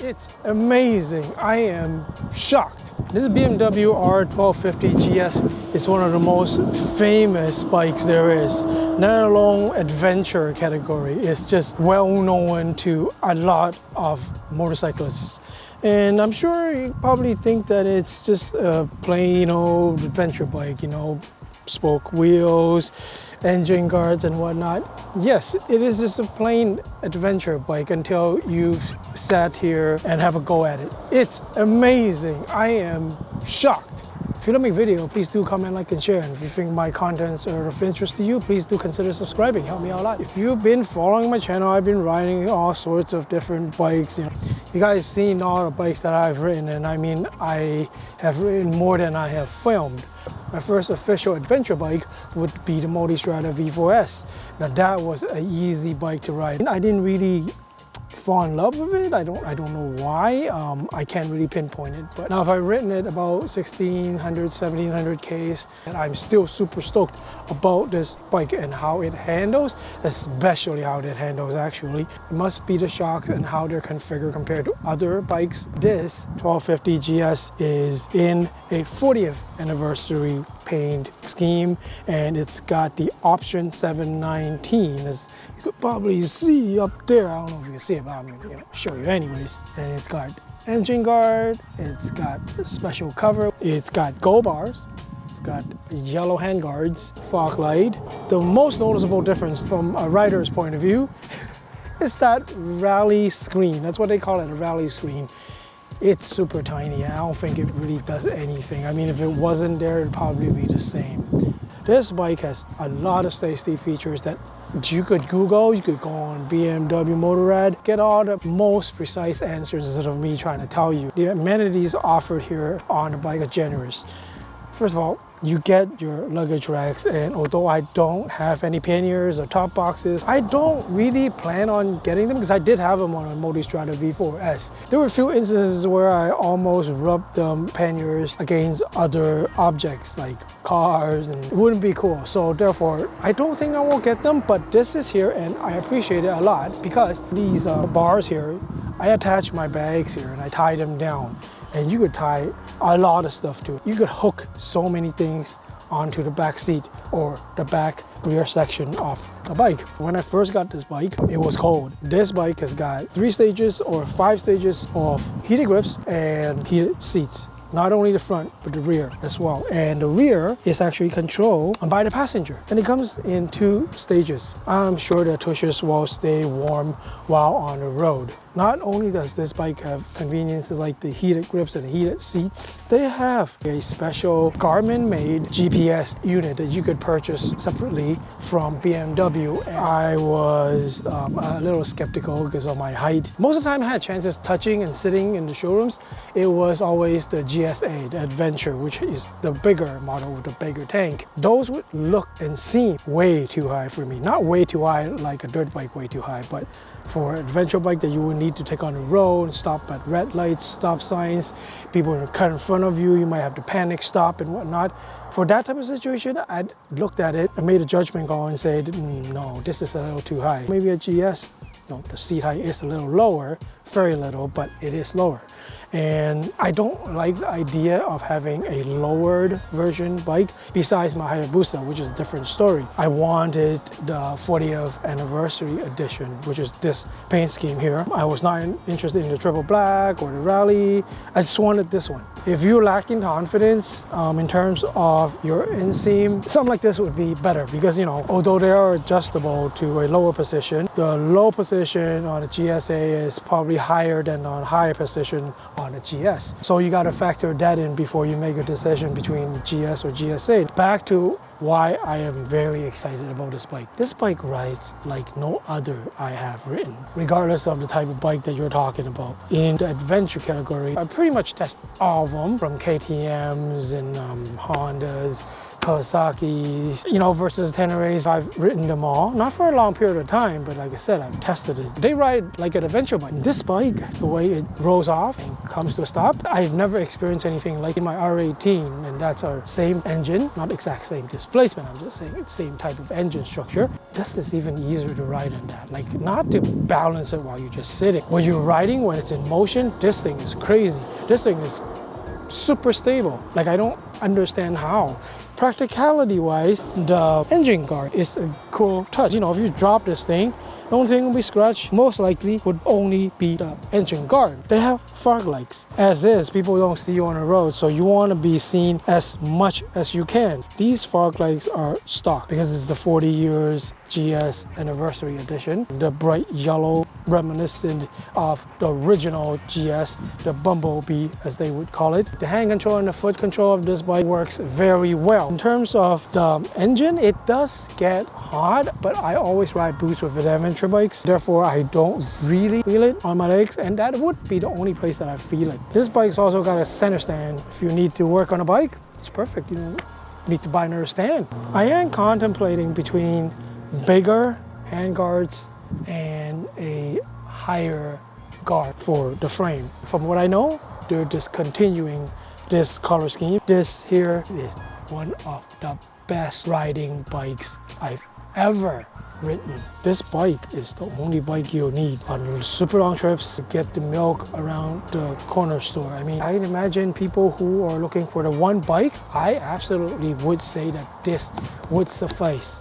It's amazing. I am shocked. This BMW R1250GS is one of the most famous bikes there is. Not alone adventure category, it's just well known to a lot of motorcyclists. And I'm sure you probably think that it's just a plain old adventure bike, you know, spoke wheels, engine guards and whatnot. Yes, it is just a plain adventure bike until you've sat here and have a go at it. It's amazing. I am shocked. If you like my video, please do comment, like, and share. And if you think my contents are of interest to you, please do consider subscribing. Help me out a lot. If you've been following my channel, I've been riding all sorts of different bikes. You guys seen all the bikes that I've ridden, and I mean, I have ridden more than I have filmed. My first official adventure bike would be the Motorrad V4 S. Now that was an easy bike to ride. I didn't really fall in love with it. I don't know why. I can't really pinpoint it. But now if I've ridden it about 1600, 1700 Ks, and I'm still super stoked about this bike and how it handles, especially how it handles actually. It must be the shocks and how they're configured compared to other bikes. This 1250GS is in a 40th anniversary paint scheme, and it's got the option 719, as you could probably see up there. I don't know if you can see it, but I'm gonna show you anyways. And it's got engine guard, it's got a special cover, it's got gold bars, it's got yellow handguards, fog light. The most noticeable difference from a rider's point of view is that rally screen. That's what they call it, a rally screen. It's super tiny. I don't think it really does anything. I mean, if it wasn't there, it'd probably be the same. This bike has a lot of safety features that you could Google. You could go on BMW Motorrad, get all the most precise answers instead of me trying to tell you. The amenities offered here on the bike are generous. First of all, you get your luggage racks, and although I don't have any panniers or top boxes, I don't really plan on getting them because I did have them on a Motorrad V4 S. There were a few instances where I almost rubbed the panniers against other objects like cars, and it wouldn't be cool. So therefore, I don't think I will get them, but this is here and I appreciate it a lot because these bars here, I attach my bags here and I tie them down. And you could tie a lot of stuff to it. You could hook so many things onto the back seat or the back rear section of the bike. When I first got this bike, it was cold. This bike has got 3 stages or 5 stages of heated grips and heated seats. Not only the front, but the rear as well. And the rear is actually controlled by the passenger. And it comes in 2 stages. I'm sure the tushes will stay warm while on the road. Not only does this bike have conveniences like the heated grips and the heated seats, they have a special Garmin-made GPS unit that you could purchase separately from BMW. I was a little skeptical because of my height. Most of the time I had chances touching and sitting in the showrooms. It was always the GSA, the Adventure, which is the bigger model with the bigger tank. Those would look and seem way too high for me. Not way too high like a dirt bike way too high, but for an adventure bike that you would need to take on the road, stop at red lights, stop signs, people will cut in front of you, you might have to panic stop and whatnot. For that type of situation, I looked at it and made a judgment call and said, no, this is a little too high. Maybe a GS, no, the seat height is a little lower, very little, but it is lower. And I don't like the idea of having a lowered version bike besides my Hayabusa, which is a different story. I wanted the 40th anniversary edition, which is this paint scheme here. I was not interested in the triple black or the rally. I just wanted this one. If you're lacking confidence in terms of your inseam, something like this would be better because, you know, although they are adjustable to a lower position, the low position on the GSA is probably higher than on higher position on the GS. So you got to factor that in before you make a decision between GS or GSA. Back to why I am very excited about this bike. This bike rides like no other I have ridden, regardless of the type of bike that you're talking about. In the adventure category, I pretty much test all of them, from KTMs and Hondas, Kawasaki's, versus Teneres. I've ridden them all, not for a long period of time, but like I said, I've tested it. They ride like an adventure bike. This bike, the way it rolls off and comes to a stop, I've never experienced anything like in my R18, and that's our same engine, not exact same displacement, I'm just saying it's same type of engine structure. This is even easier to ride than that. Like, not to balance it while you're just sitting. When you're riding, when it's in motion, this thing is crazy. This thing is super stable. Like, I don't understand how. Practicality wise, the engine guard is a cool touch. If you drop this thing, the only thing will be scratched most likely would only be the engine guard. They have fog lights. As is, people don't see you on the road, so you want to be seen as much as you can. These fog lights are stock because it's the 40 years GS anniversary edition. The bright yellow, reminiscent of the original GS, the Bumblebee as they would call it. The hand control and the foot control of this bike works very well. In terms of the engine, it does get hot, but I always ride boots with adventure bikes. Therefore, I don't really feel it on my legs, and that would be the only place that I feel it. This bike's also got a center stand. If you need to work on a bike, it's perfect. You don't need to buy another stand. I am contemplating between bigger handguards and a higher guard for the frame. From what I know, they're discontinuing this color scheme. This here is one of the best riding bikes I've ever ridden. This bike is the only bike you'll need on super long trips to get the milk around the corner store. I mean, I imagine people who are looking for the one bike, I absolutely would say that this would suffice